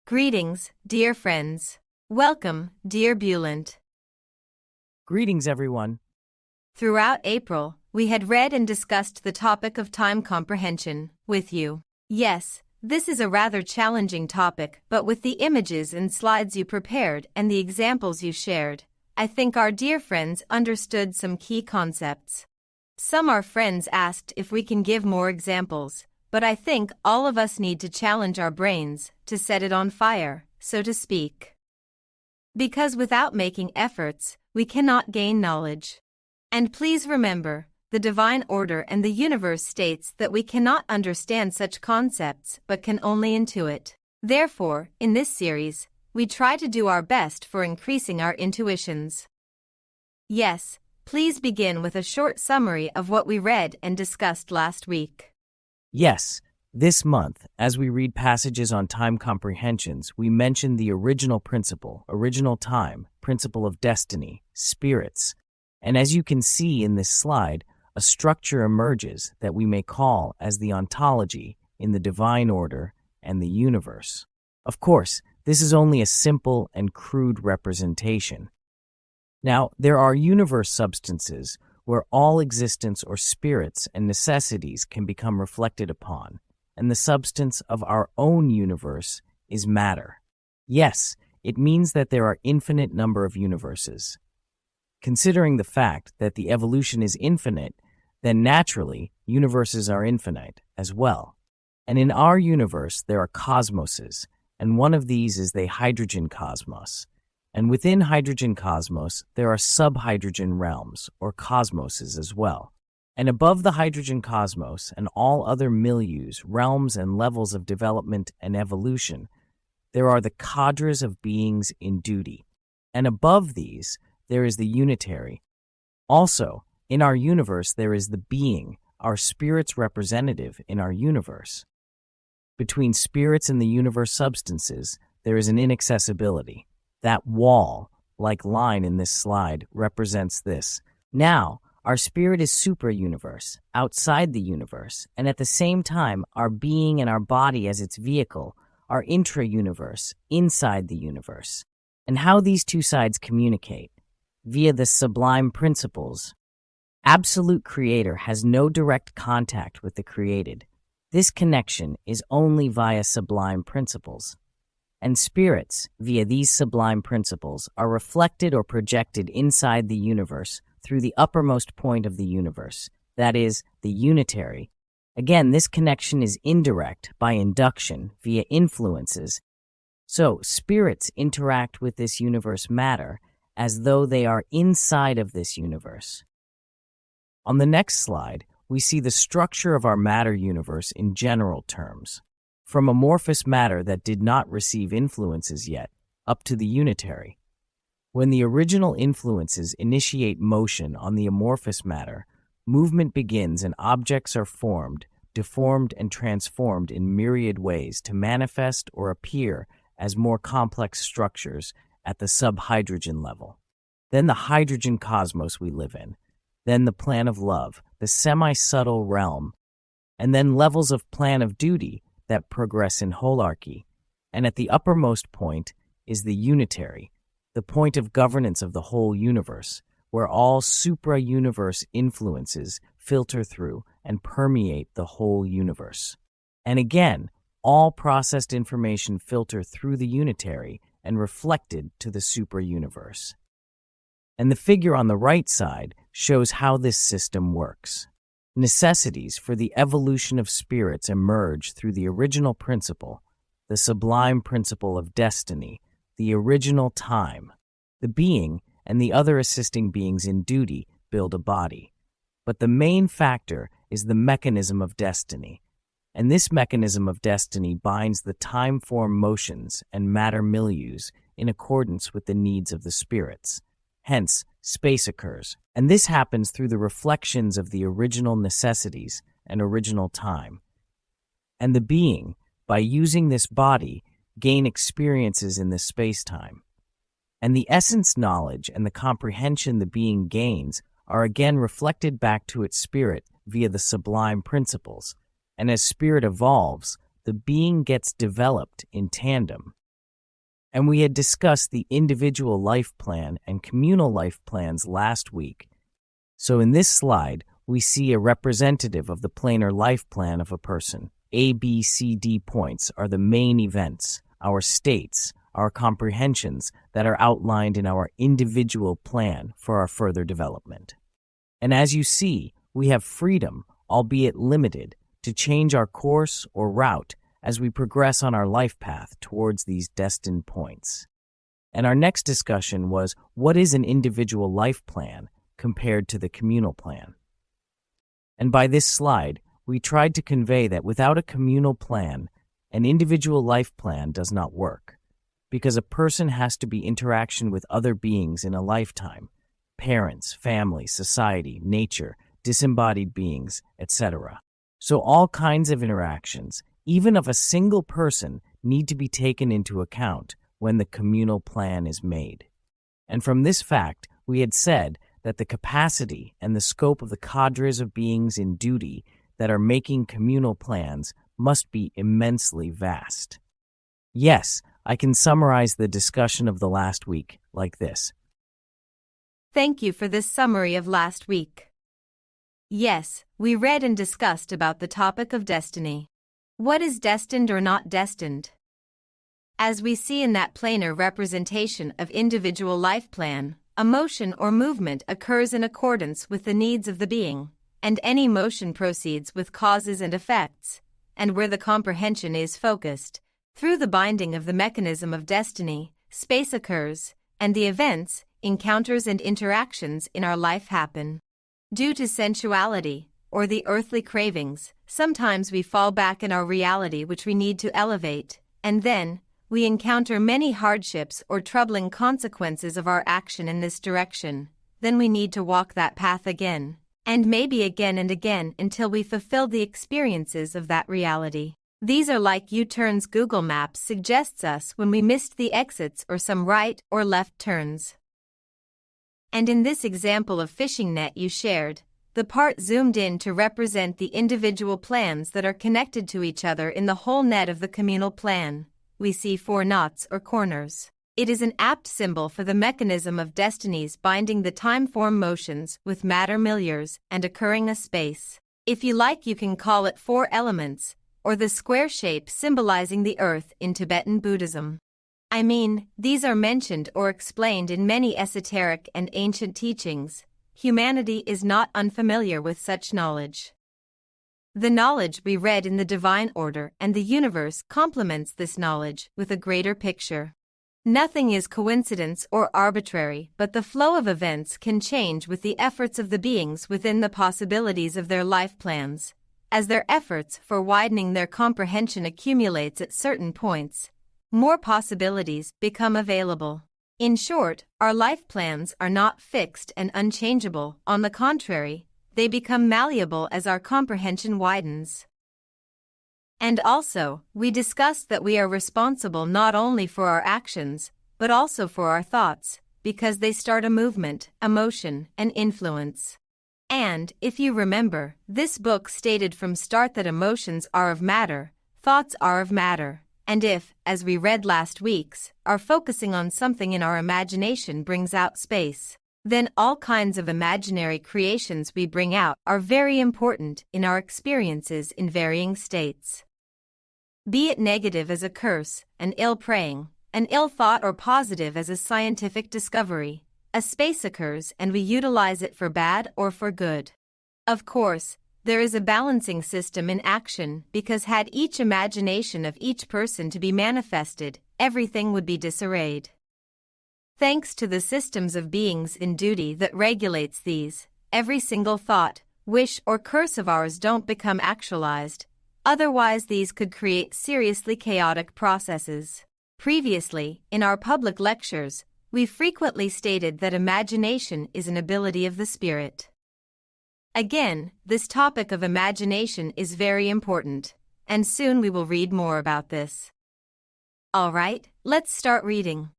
Greetings, dear friends. Welcome, dear Bülent. Greetings, everyone. Throughout April, we had read and discussed the topic of time comprehension with you. Yes, this is a rather challenging topic, but with the images and slides you prepared and the examples you shared, I think our dear friends understood some key concepts. Some our friends asked if we can give more examples, but I think all of us need to challenge our brains to set it on fire, so to speak. Because without making efforts, we cannot gain knowledge. And please remember, the divine order and the universe states that we cannot understand such concepts but can only intuit. Therefore, in this series, we try to do our best for increasing our intuitions. Yes, please begin with a short summary of what we read and discussed last week. Yes, this month, as we read passages on time comprehensions, we mention the original principle, original time, principle of destiny, spirits. And as you can see in this slide, a structure emerges that we may call as the ontology in the divine order and the universe. Of course, this is only a simple and crude representation. Now, there are universe substances where all existence or spirits and necessities can become reflected upon, and the substance of our own universe is matter. Yes, it means that there are infinite number of universes. Considering the fact that the evolution is infinite, then naturally, universes are infinite as well. And in our universe, there are cosmoses, and one of these is the hydrogen cosmos. And within hydrogen cosmos, there are subhydrogen realms, or cosmoses as well. And above the hydrogen cosmos and all other milieus, realms, and levels of development and evolution, there are the cadres of beings in duty. And above these, there is the unitary. Also, in our universe, there is the being, our spirit's representative in our universe. Between spirits and the universe substances, there is an inaccessibility. That wall-like line in this slide represents this. Now, our spirit is supra-universe, outside the universe, and at the same time, our being and our body as its vehicle are intra-universe, inside the universe. And how these two sides communicate? Via the sublime principles. Absolute Creator has no direct contact with the created. This connection is only via sublime principles. And spirits, via these sublime principles, are reflected or projected inside the universe through the uppermost point of the universe, that is, the unitary. Again, this connection is indirect by induction via influences. So, spirits interact with this universe matter as though they are inside of this universe. On the next slide, we see the structure of our matter universe in general terms. From amorphous matter that did not receive influences yet, up to the unitary. When the original influences initiate motion on the amorphous matter, movement begins and objects are formed, deformed, and transformed in myriad ways to manifest or appear as more complex structures at the subhydrogen level. Then the hydrogen cosmos we live in. Then the plan of love, the semi-subtle realm, and then levels of plan of duty that progress in holarchy, and at the uppermost point is the unitary, the point of governance of the whole universe, where all supra-universe influences filter through and permeate the whole universe. And again, all processed information filter through the unitary and reflected to the supra-universe. And the figure on the right side shows how this system works. Necessities for the evolution of spirits emerge through the original principle, the sublime principle of destiny, the original time. The being and the other assisting beings in duty build a body. But the main factor is the mechanism of destiny. And this mechanism of destiny binds the time-form motions and matter milieus in accordance with the needs of the spirits. Hence, space occurs, and this happens through the reflections of the original necessities and original time. And the being, by using this body, gain experiences in this space-time. And the essence knowledge and the comprehension the being gains are again reflected back to its spirit via the sublime principles. And as spirit evolves, the being gets developed in tandem. And we had discussed the individual life plan and communal life plans last week. So in this slide, we see a representative of the planar life plan of a person. A, B, C, D points are the main events, our states, our comprehensions that are outlined in our individual plan for our further development. And as you see, we have freedom, albeit limited, to change our course or route as we progress on our life path towards these destined points. And our next discussion was, what is an individual life plan compared to the communal plan? And by this slide, we tried to convey that without a communal plan, an individual life plan does not work, because a person has to be interaction with other beings in a lifetime, parents, family, society, nature, disembodied beings, etc. So all kinds of interactions, even of a single person, need to be taken into account when the communal plan is made. And from this fact, we had said that the capacity and the scope of the cadres of beings in duty that are making communal plans must be immensely vast. Yes, I can summarize the discussion of the last week like this. Thank you for this summary of last week. Yes, we read and discussed about the topic of destiny. What is destined or not destined? As we see in that planar representation of individual life plan, a motion or movement occurs in accordance with the needs of the being, and any motion proceeds with causes and effects, and where the comprehension is focused, through the binding of the mechanism of destiny, space occurs, and the events, encounters and interactions in our life happen. Due to sensuality, or the earthly cravings, sometimes we fall back in our reality which we need to elevate, and then, we encounter many hardships or troubling consequences of our action in this direction. Then we need to walk that path again, and maybe again and again until we fulfill the experiences of that reality. These are like U-turns Google Maps suggests us when we missed the exits or some right or left turns. And in this example of fishing net you shared, the part zoomed in to represent the individual plans that are connected to each other in the whole net of the communal plan. We see 4 knots or corners. It is an apt symbol for the mechanism of destinies binding the time-form motions with matter milieux and occurring a space. If you like, you can call it 4 elements, or the square shape symbolizing the earth in Tibetan Buddhism. I mean, these are mentioned or explained in many esoteric and ancient teachings. Humanity is not unfamiliar with such knowledge. The knowledge we read in the divine order and the universe complements this knowledge with a greater picture. Nothing is coincidence or arbitrary, but the flow of events can change with the efforts of the beings within the possibilities of their life plans. As their efforts for widening their comprehension accumulates at certain points, more possibilities become available. In short, our life plans are not fixed and unchangeable. On the contrary, they become malleable as our comprehension widens. And also, we discussed that we are responsible not only for our actions, but also for our thoughts, because they start a movement, emotion, and influence. And, if you remember, this book stated from start that emotions are of matter, thoughts are of matter. And if, as we read last week's, our focusing on something in our imagination brings out space, then all kinds of imaginary creations we bring out are very important in our experiences in varying states. Be it negative as a curse, an ill praying, an ill thought, or positive as a scientific discovery, a space occurs and we utilize it for bad or for good. Of course, there is a balancing system in action, because had each imagination of each person to be manifested, everything would be disarrayed. Thanks to the systems of beings in duty that regulates these, every single thought, wish or curse of ours don't become actualized, otherwise these could create seriously chaotic processes. Previously, in our public lectures, we frequently stated that imagination is an ability of the spirit. Again, this topic of imagination is very important, and soon we will read more about this. Alright, let's start reading.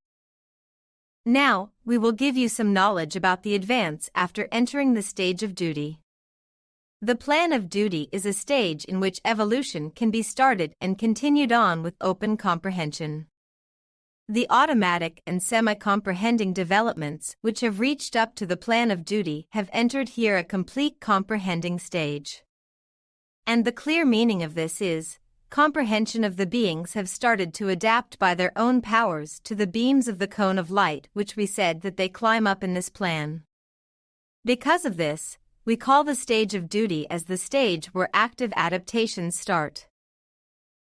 Now, we will give you some knowledge about the advance after entering the stage of duty. The plan of duty is a stage in which evolution can be started and continued on with open comprehension. The automatic and semi-comprehending developments which have reached up to the plan of duty have entered here a complete comprehending stage. And the clear meaning of this is, comprehension of the beings have started to adapt by their own powers to the beams of the cone of light which we said that they climb up in this plan. Because of this, we call the stage of duty as the stage where active adaptations start.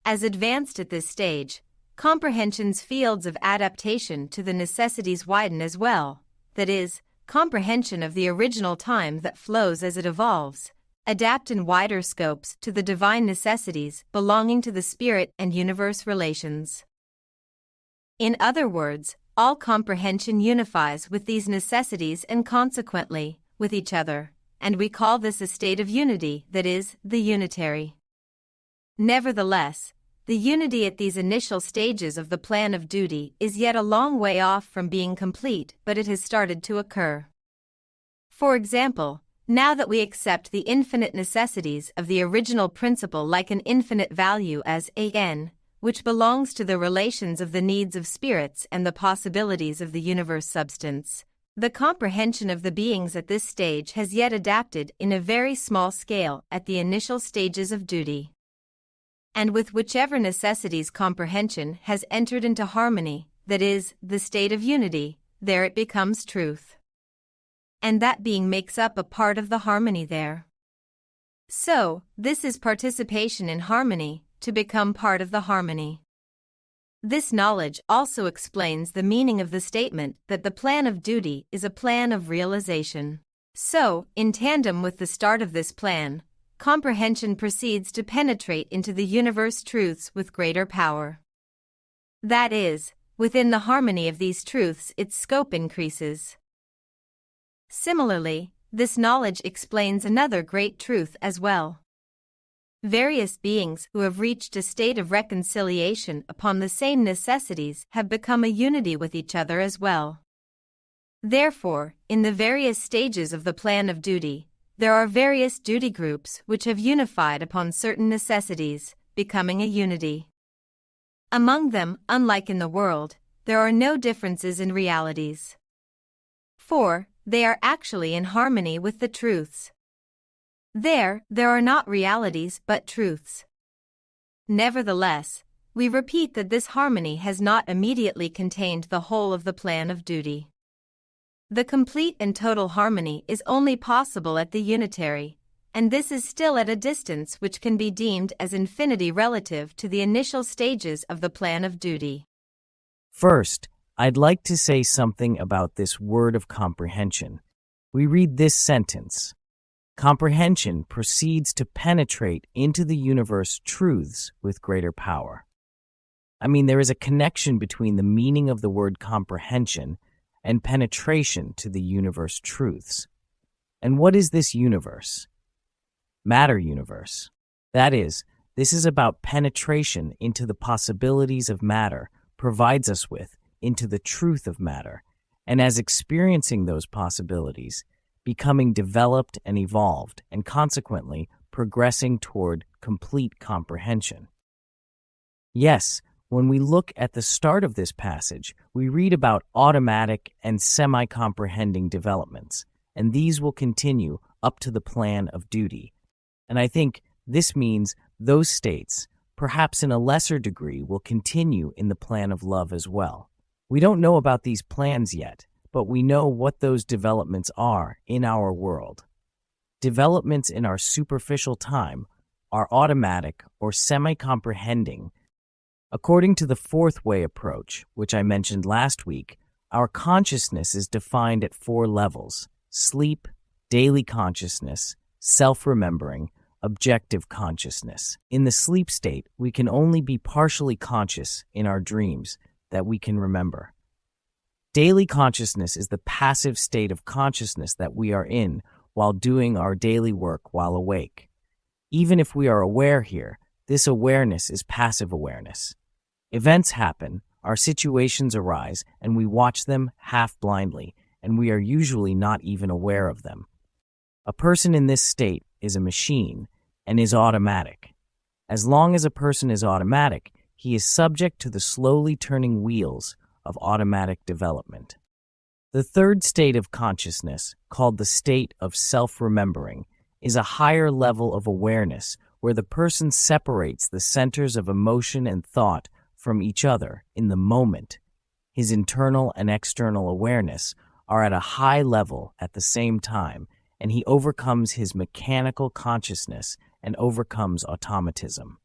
As advanced at this stage, comprehension's fields of adaptation to the necessities widen as well, that is, comprehension of the original time that flows as it evolves, adapt in wider scopes to the divine necessities belonging to the spirit and universe relations. In other words, all comprehension unifies with these necessities and consequently, with each other, and we call this a state of unity, that is, the unitary. Nevertheless, the unity at these initial stages of the plan of duty is yet a long way off from being complete, but it has started to occur. For example, now that we accept the infinite necessities of the original principle like an infinite value as an, which belongs to the relations of the needs of spirits and the possibilities of the universe substance, the comprehension of the beings at this stage has yet adapted in a very small scale at the initial stages of duty. And with whichever necessities comprehension has entered into harmony, that is, the state of unity, there it becomes truth. And that being makes up a part of the harmony there. So, this is participation in harmony, to become part of the harmony. This knowledge also explains the meaning of the statement that the plan of duty is a plan of realization. So, in tandem with the start of this plan, comprehension proceeds to penetrate into the universe truths with greater power. That is, within the harmony of these truths its scope increases. Similarly, this knowledge explains another great truth as well. Various beings who have reached a state of reconciliation upon the same necessities have become a unity with each other as well. Therefore, in the various stages of the plan of duty, there are various duty groups which have unified upon certain necessities, becoming a unity. Among them, unlike in the world, there are no differences in realities. For, they are actually in harmony with the truths. There are not realities but truths. Nevertheless, we repeat that this harmony has not immediately contained the whole of the plan of duty. The complete and total harmony is only possible at the unitary, and this is still at a distance which can be deemed as infinity relative to the initial stages of the plan of duty. First, I'd like to say something about this word of comprehension. We read this sentence: comprehension proceeds to penetrate into the universe truths with greater power. I mean, there is a connection between the meaning of the word comprehension and penetration to the universe truths. And what is this universe? Matter universe. That is, this is about penetration into the possibilities of matter provides us with, into the truth of matter, and as experiencing those possibilities, becoming developed and evolved, and consequently progressing toward complete comprehension. Yes, when we look at the start of this passage, we read about automatic and semi-comprehending developments, and these will continue up to the plan of duty. And I think this means those states, perhaps in a lesser degree, will continue in the plan of love as well. We don't know about these plans yet, but we know what those developments are in our world. Developments in our superficial time are automatic or semi-comprehending. According to the fourth way approach, which I mentioned last week, our consciousness is defined at 4 levels: sleep, daily consciousness, self-remembering, objective consciousness. In the sleep state, we can only be partially conscious in our dreams that we can remember. Daily consciousness is the passive state of consciousness that we are in while doing our daily work while awake. Even if we are aware here, this awareness is passive awareness. Events happen, our situations arise, and we watch them half blindly, and we are usually not even aware of them. A person in this state is a machine and is automatic. As long as a person is automatic, he is subject to the slowly turning wheels of automatic development. The third state of consciousness, called the state of self-remembering, is a higher level of awareness where the person separates the centers of emotion and thought from each other in the moment. His internal and external awareness are at a high level at the same time, and he overcomes his mechanical consciousness and overcomes automatism.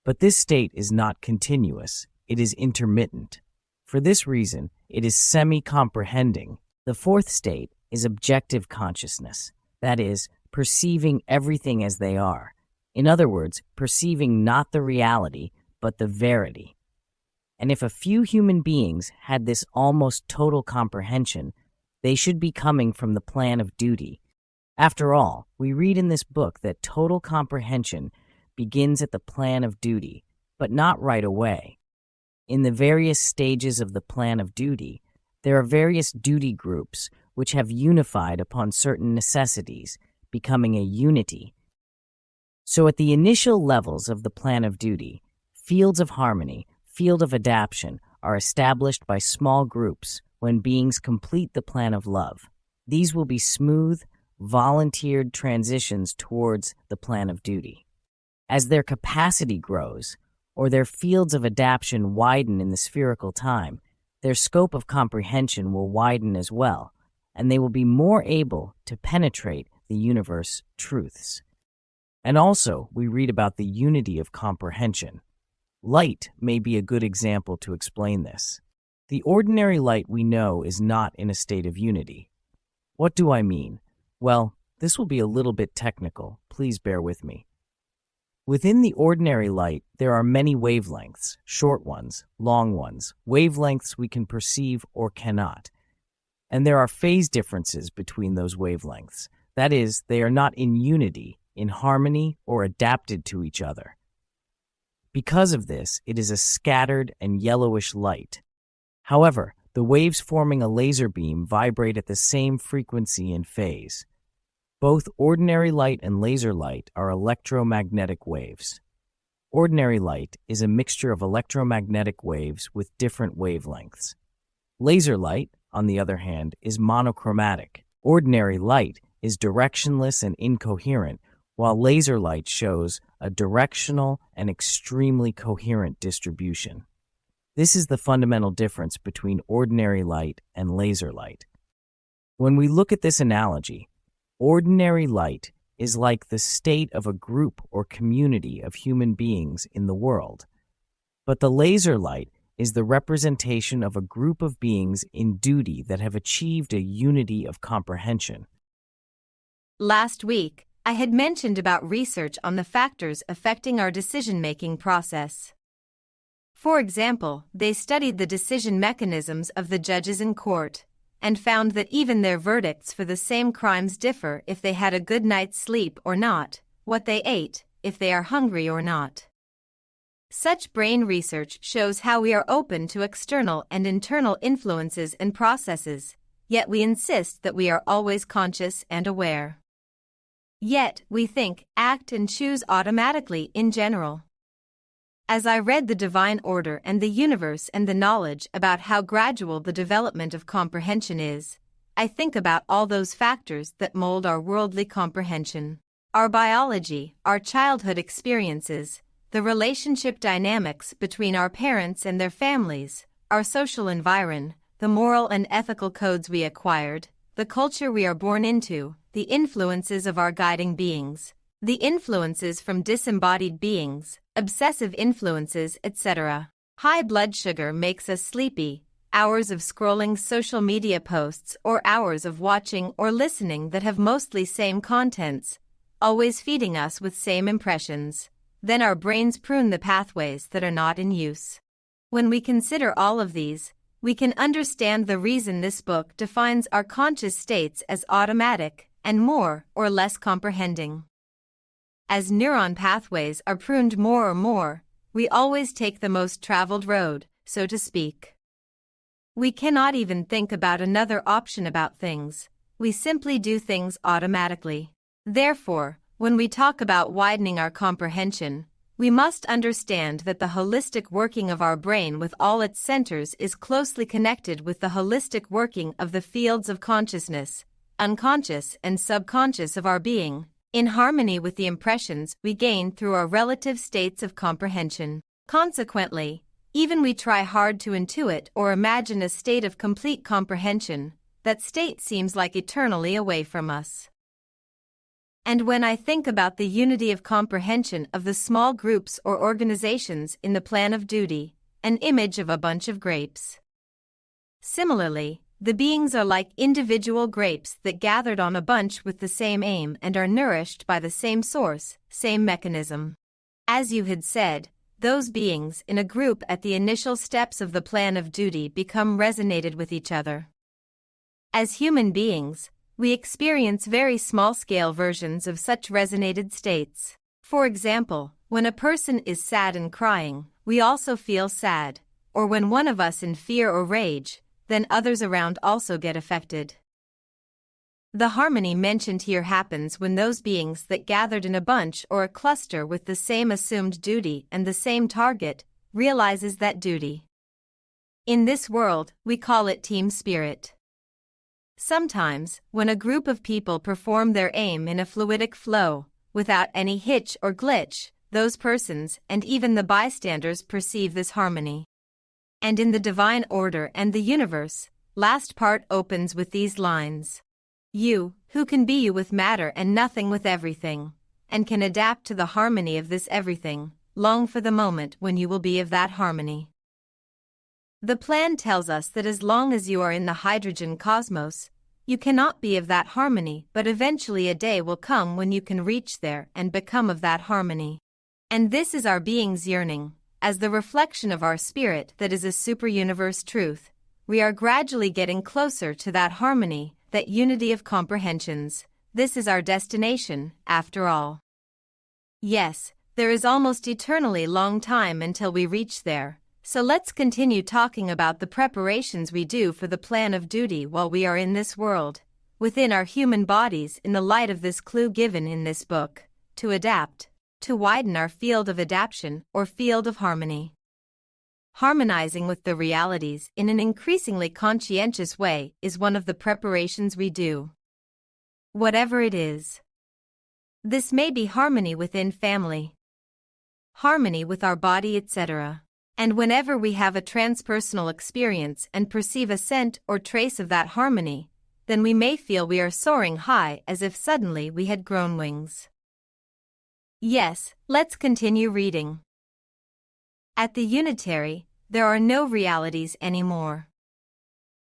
But this state is not continuous, it is intermittent. For this reason, it is semi-comprehending. The fourth state is objective consciousness, that is, perceiving everything as they are. In other words, perceiving not the reality, but the verity. And if a few human beings had this almost total comprehension, they should be coming from the plan of duty. After all, we read in this book that total comprehension begins at the plan of duty, but not right away. In the various stages of the plan of duty, there are various duty groups which have unified upon certain necessities, becoming a unity. So at the initial levels of the plan of duty, fields of harmony, field of adaptation are established by small groups when beings complete the plan of love. These will be smooth, volunteered transitions towards the plan of duty. As their capacity grows, or their fields of adaptation widen in the spherical time, their scope of comprehension will widen as well, and they will be more able to penetrate the universe truths. And also, we read about the unity of comprehension. Light may be a good example to explain this. The ordinary light we know is not in a state of unity. What do I mean? Well, this will be a little bit technical. Please bear with me. Within the ordinary light, there are many wavelengths, short ones, long ones, wavelengths we can perceive or cannot. And there are phase differences between those wavelengths. That is, they are not in unity, in harmony, or adapted to each other. Because of this, it is a scattered and yellowish light. However, the waves forming a laser beam vibrate at the same frequency and phase. Both ordinary light and laser light are electromagnetic waves. Ordinary light is a mixture of electromagnetic waves with different wavelengths. Laser light, on the other hand, is monochromatic. Ordinary light is directionless and incoherent, while laser light shows a directional and extremely coherent distribution. This is the fundamental difference between ordinary light and laser light. When we look at this analogy, ordinary light is like the state of a group or community of human beings in the world, but the laser light is the representation of a group of beings in duty that have achieved a unity of comprehension. Last week, I had mentioned about research on the factors affecting our decision-making process. For example, they studied the decision mechanisms of the judges in court, and found that even their verdicts for the same crimes differ if they had a good night's sleep or not, what they ate, if they are hungry or not. Such brain research shows how we are open to external and internal influences and processes, yet we insist that we are always conscious and aware. Yet, we think, act and choose automatically in general. As I read the divine order and the universe and the knowledge about how gradual the development of comprehension is, I think about all those factors that mold our worldly comprehension. Our biology, our childhood experiences, the relationship dynamics between our parents and their families, our social environment, the moral and ethical codes we acquired, the culture we are born into, the influences of our guiding beings, the influences from disembodied beings, obsessive influences, etc. High blood sugar makes us sleepy, hours of scrolling social media posts or hours of watching or listening that have mostly same contents, always feeding us with same impressions. Then our brains prune the pathways that are not in use. When we consider all of these, we can understand the reason this book defines our conscious states as automatic and more or less comprehending. As neuron pathways are pruned more or more, we always take the most traveled road, so to speak. We cannot even think about another option about things. We simply do things automatically. Therefore, when we talk about widening our comprehension, we must understand that the holistic working of our brain with all its centers is closely connected with the holistic working of the fields of consciousness, unconscious and subconscious of our being, in harmony with the impressions we gain through our relative states of comprehension. Consequently, even we try hard to intuit or imagine a state of complete comprehension, that state seems like eternally away from us. And when I think about the unity of comprehension of the small groups or organizations in the Plan of Duty, an image of a bunch of grapes. Similarly, the beings are like individual grapes that gathered on a bunch with the same aim and are nourished by the same source, same mechanism. As you had said, those beings in a group at the initial steps of the Plan of Duty become resonated with each other. As human beings, we experience very small-scale versions of such resonated states. For example, when a person is sad and crying, we also feel sad, or when one of us in fear or rage, then others around also get affected. The harmony mentioned here happens when those beings that gathered in a bunch or a cluster with the same assumed duty and the same target realizes that duty. In this world, we call it team spirit. Sometimes, when a group of people perform their aim in a fluidic flow, without any hitch or glitch, those persons and even the bystanders perceive this harmony. And in the divine order and the universe, last part opens with these lines. You, who can be you with matter and nothing with everything, and can adapt to the harmony of this everything, long for the moment when you will be of that harmony. The plan tells us that as long as you are in the hydrogen cosmos, you cannot be of that harmony, but eventually a day will come when you can reach there and become of that harmony. And this is our being's yearning, as the reflection of our spirit that is a super-universe truth. We are gradually getting closer to that harmony, that unity of comprehensions. This is our destination, after all. Yes, there is almost eternally long time until we reach there, so let's continue talking about the preparations we do for the Plan of Duty while we are in this world, within our human bodies in the light of this clue given in this book, to adapt, to widen our field of adaptation or field of harmony. Harmonizing with the realities in an increasingly conscientious way is one of the preparations we do. Whatever it is. This may be harmony within family, harmony with our body, etc. And whenever we have a transpersonal experience and perceive a scent or trace of that harmony, then we may feel we are soaring high as if suddenly we had grown wings. Yes, let's continue reading. At the unitary, there are no realities anymore.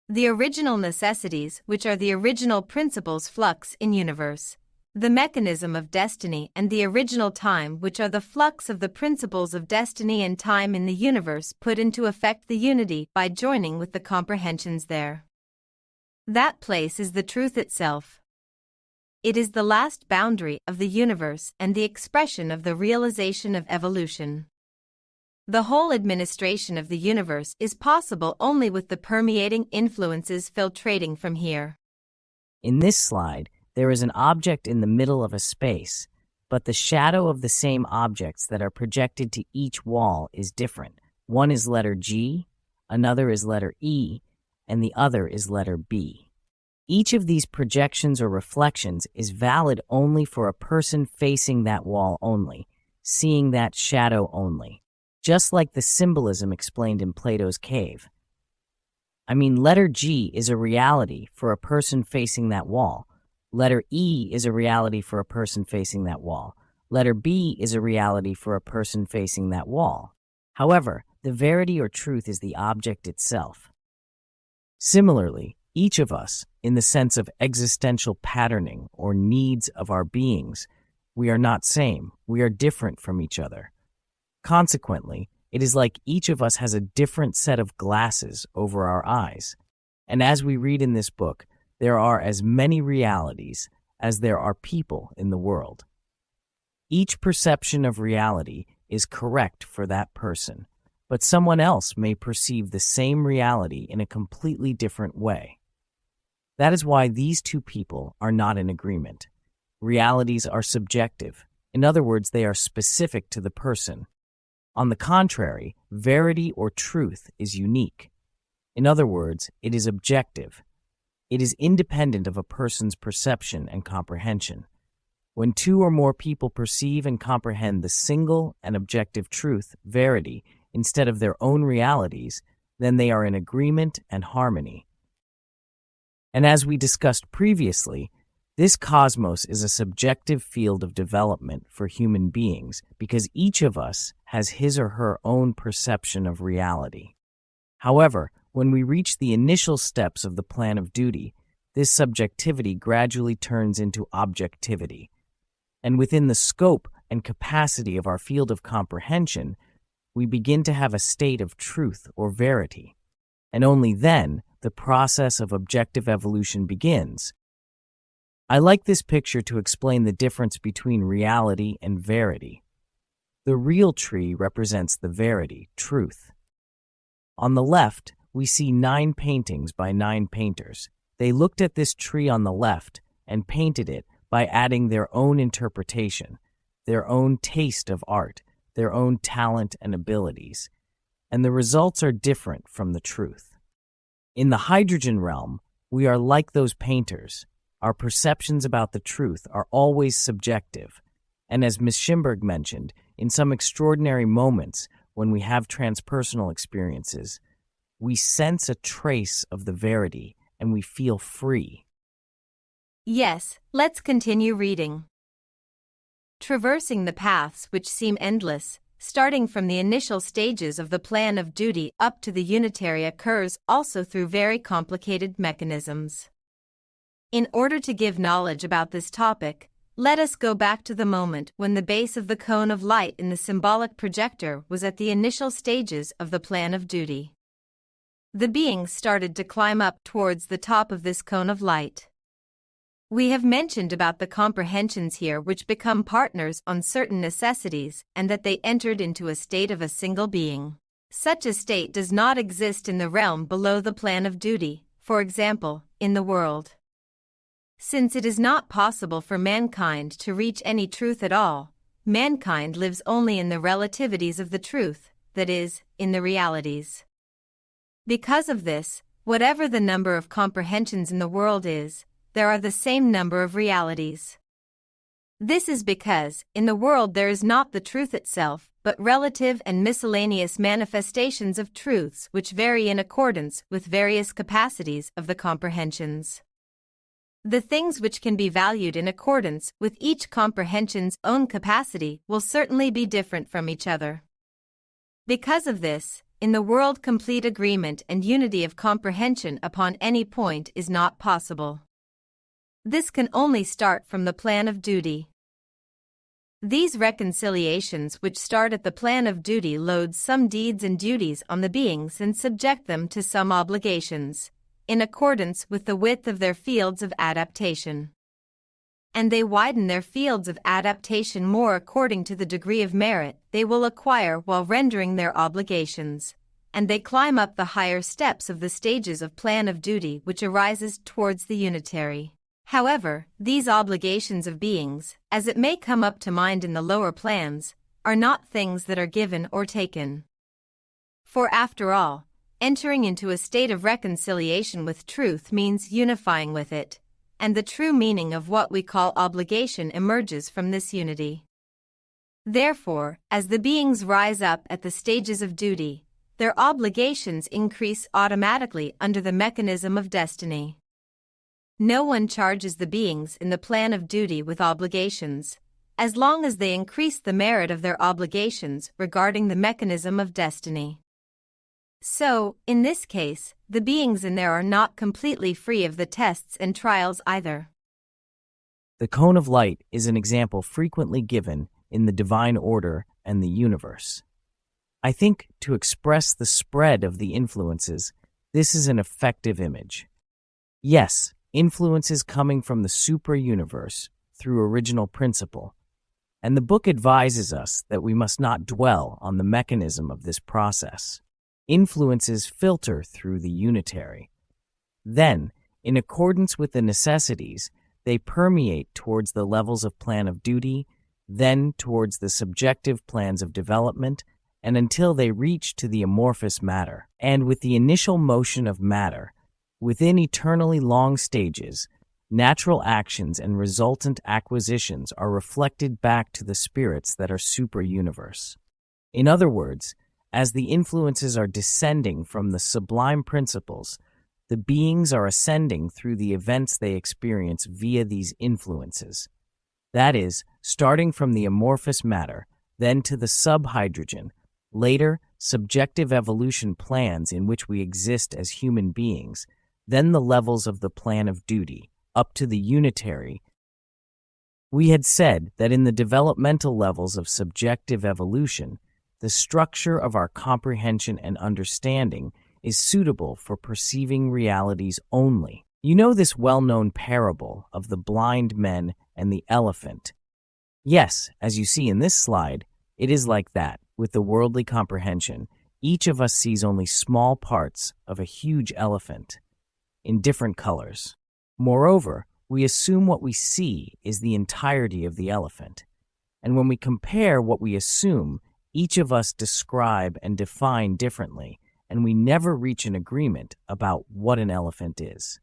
The original necessities, which are the original principles flux in universe, the mechanism of destiny and the original time, which are the flux of the principles of destiny and time in the universe, put into effect the unity by joining with the comprehensions there. That place is the truth itself. It is the last boundary of the universe and the expression of the realization of evolution. The whole administration of the universe is possible only with the permeating influences filtrating from here. In this slide, there is an object in the middle of a space, but the shadow of the same objects that are projected to each wall is different. One is letter G, another is letter E, and the other is letter B. Each of these projections or reflections is valid only for a person facing that wall only, seeing that shadow only. Just like the symbolism explained in Plato's cave. Letter G is a reality for a person facing that wall. Letter E is a reality for a person facing that wall. Letter B is a reality for a person facing that wall. However, the verity or truth is the object itself. Similarly, each of us, in the sense of existential patterning or needs of our beings, we are not same, we are different from each other. Consequently, it is like each of us has a different set of glasses over our eyes. And as we read in this book, there are as many realities as there are people in the world. Each perception of reality is correct for that person, but someone else may perceive the same reality in a completely different way. That is why these two people are not in agreement. Realities are subjective, In other words, they are specific to the person. On the contrary, verity or truth is unique. In other words, it is objective. It is independent of a person's perception and comprehension. When two or more people perceive and comprehend the single and objective truth, verity, instead of their own realities, then they are in agreement and harmony. And as we discussed previously, this cosmos is a subjective field of development for human beings because each of us has his or her own perception of reality. However, when we reach the initial steps of the plan of duty, this subjectivity gradually turns into objectivity. And within the scope and capacity of our field of comprehension, we begin to have a state of truth or verity. And only then the process of objective evolution begins. I like this picture to explain the difference between reality and verity. The real tree represents the verity, truth. On the left, we see 9 paintings by 9 painters. They looked at this tree on the left and painted it by adding their own interpretation, their own taste of art, their own talent and abilities. And the results are different from the truth. In the hydrogen realm, we are like those painters. Our perceptions about the truth are always subjective. And as Ms. Schimberg mentioned, in some extraordinary moments when we have transpersonal experiences, we sense a trace of the verity and we feel free. Yes, let's continue reading. Traversing the paths which seem endless, starting from the initial stages of the plan of duty up to the unitary occurs also through very complicated mechanisms. In order to give knowledge about this topic, let us go back to the moment when the base of the cone of light in the symbolic projector was at the initial stages of the plan of duty. The beings started to climb up towards the top of this cone of light. We have mentioned about the comprehensions here which become partners on certain necessities and that they entered into a state of a single being. Such a state does not exist in the realm below the plan of duty, for example, in the world. Since it is not possible for mankind to reach any truth at all, mankind lives only in the relativities of the truth, that is, in the realities. Because of this, whatever the number of comprehensions in the world is, there are the same number of realities. This is because, in the world there is not the truth itself, but relative and miscellaneous manifestations of truths which vary in accordance with various capacities of the comprehensions. The things which can be valued in accordance with each comprehension's own capacity will certainly be different from each other. Because of this, in the world complete agreement and unity of comprehension upon any point is not possible. This can only start from the plan of duty. These reconciliations which start at the plan of duty load some deeds and duties on the beings and subject them to some obligations, in accordance with the width of their fields of adaptation. And they widen their fields of adaptation more according to the degree of merit they will acquire while rendering their obligations, and they climb up the higher steps of the stages of plan of duty which arises towards the unitary. However, these obligations of beings, as it may come up to mind in the lower plans, are not things that are given or taken. For after all, entering into a state of reconciliation with truth means unifying with it, and the true meaning of what we call obligation emerges from this unity. Therefore, as the beings rise up at the stages of duty, their obligations increase automatically under the mechanism of destiny. No one charges the beings in the plan of duty with obligations, as long as they increase the merit of their obligations regarding the mechanism of destiny. So, in this case, the beings in there are not completely free of the tests and trials either. The cone of light is an example frequently given in the divine order and the universe. I think to express the spread of the influences, this is an effective image. Yes, influences coming from the supra-universe through original principle, and the book advises us that we must not dwell on the mechanism of this process. Influences filter through the unitary. Then, in accordance with the necessities, they permeate towards the levels of plan of duty, then towards the subjective plans of development, and until they reach to the amorphous matter. And with the initial motion of matter, within eternally long stages, natural actions and resultant acquisitions are reflected back to the spirits that are super-universe. In other words, as the influences are descending from the sublime principles, the beings are ascending through the events they experience via these influences. That is, starting from the amorphous matter, then to the subhydrogen, later, subjective evolution plans in which we exist as human beings, then the levels of the plan of duty, up to the unitary. We had said that in the developmental levels of subjective evolution, the structure of our comprehension and understanding is suitable for perceiving realities only. You know this well-known parable of the blind men and the elephant. Yes, as you see in this slide, it is like that. With the worldly comprehension, each of us sees only small parts of a huge elephant in different colors. Moreover, we assume what we see is the entirety of the elephant. And when we compare what we assume, each of us describe and define differently, and we never reach an agreement about what an elephant is.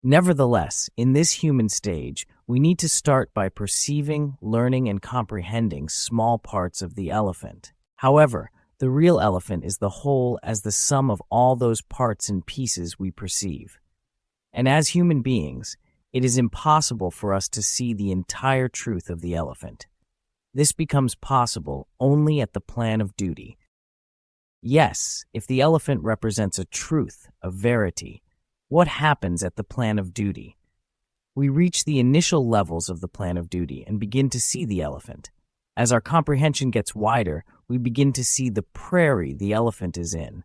Nevertheless, in this human stage, we need to start by perceiving, learning, and comprehending small parts of the elephant. However, the real elephant is the whole as the sum of all those parts and pieces we perceive. And as human beings, it is impossible for us to see the entire truth of the elephant. This becomes possible only at the plan of duty. Yes, if the elephant represents a truth, a verity, what happens at the plan of duty? We reach the initial levels of the plan of duty and begin to see the elephant. As our comprehension gets wider, we begin to see the prairie the elephant is in.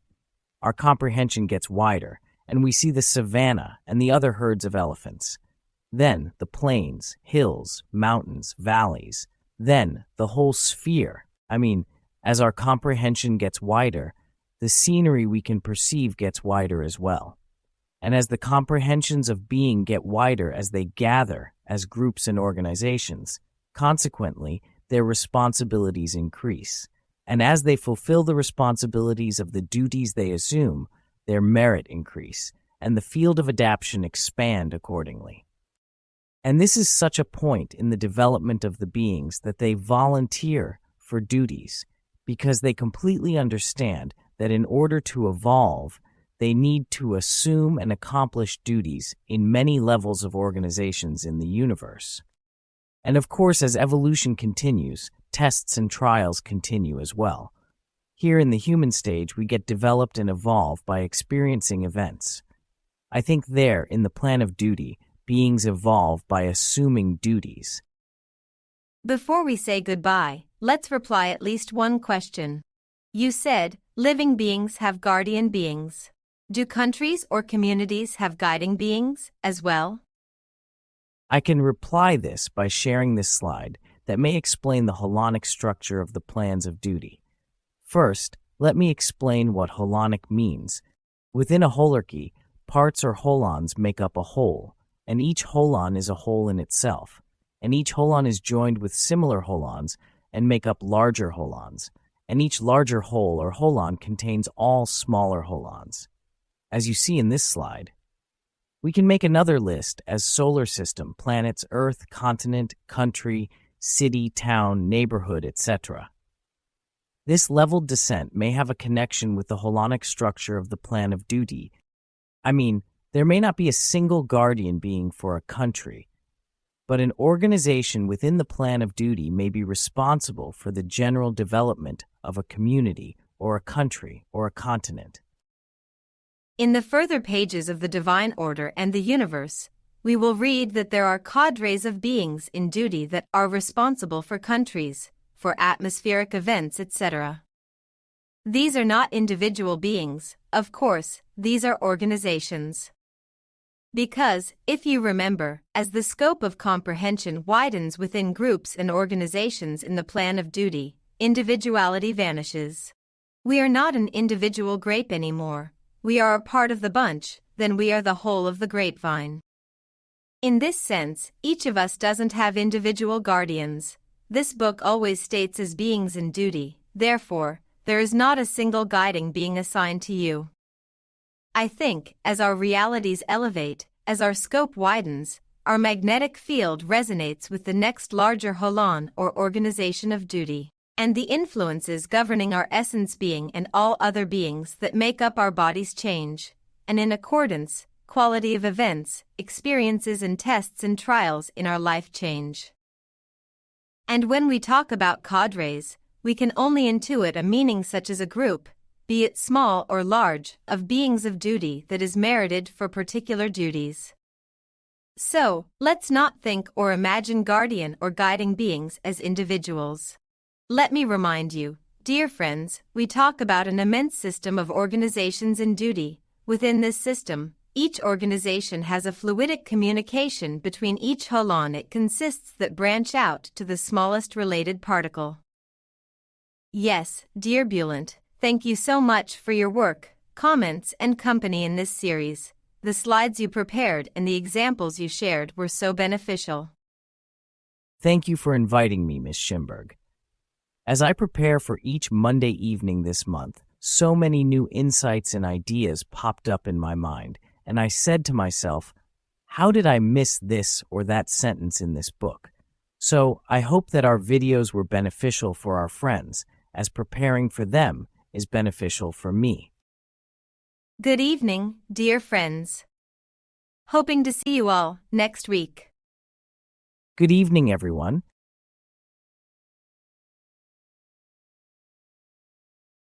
Our comprehension gets wider, and we see the savanna and the other herds of elephants. Then the plains, hills, mountains, valleys. Then the whole sphere. As our comprehension gets wider, the scenery we can perceive gets wider as well. And as the comprehensions of being get wider as they gather as groups and organizations, consequently, their responsibilities increase. And as they fulfill the responsibilities of the duties they assume, their merit increase, and the field of adaptation expand accordingly. And this is such a point in the development of the beings that they volunteer for duties, because they completely understand that in order to evolve, they need to assume and accomplish duties in many levels of organizations in the universe. And of course, as evolution continues, tests and trials continue as well. Here in the human stage, we get developed and evolve by experiencing events. I think there, in the plan of duty, beings evolve by assuming duties. Before we say goodbye, let's reply at least one question. You said, living beings have guardian beings. Do countries or communities have guiding beings as well? I can reply this by sharing this slide that may explain the holonic structure of the plans of duty. First, let me explain what holonic means. Within a holarchy, parts or holons make up a whole, and each holon is a whole in itself, and each holon is joined with similar holons and make up larger holons, and each larger whole or holon contains all smaller holons. As you see in this slide, we can make another list as solar system, planets, Earth, continent, country, city, town, neighborhood, etc. This leveled descent may have a connection with the holonic structure of the plan of duty. There may not be a single guardian being for a country, but an organization within the plan of duty may be responsible for the general development of a community or a country or a continent. In the further pages of the divine order and the universe, we will read that there are cadres of beings in duty that are responsible for countries, for atmospheric events, etc. These are not individual beings, of course, these are organizations. Because, if you remember, as the scope of comprehension widens within groups and organizations in the plan of duty, individuality vanishes. We are not an individual grape anymore. We are a part of the bunch, then we are the whole of the grapevine. In this sense, each of us doesn't have individual guardians. this book always states as beings in duty, therefore, there is not a single guiding being assigned to you. I think, as our realities elevate, as our scope widens, our magnetic field resonates with the next larger holan or organization of duty, and the influences governing our essence being and all other beings that make up our bodies change, and in accordance, quality of events, experiences and tests and trials in our life change. And when we talk about cadres, we can only intuit a meaning such as a group, be it small or large, of beings of duty that is merited for particular duties. So, let's not think or imagine guardian or guiding beings as individuals. Let me remind you, dear friends, we talk about an immense system of organizations in duty. Within this system, each organization has a fluidic communication between each holan it consists that branch out to the smallest related particle. Yes, dear Bülent, thank you so much for your work, comments and company in this series. The slides you prepared and the examples you shared were so beneficial. Thank you for inviting me, Ms. Schimberg. As I prepare for each Monday evening this month, so many new insights and ideas popped up in my mind, and I said to myself, how did I miss this or that sentence in this book? So I hope that our videos were beneficial for our friends, as preparing for them is beneficial for me. Good evening, dear friends. Hoping to see you all next week. Good evening, everyone.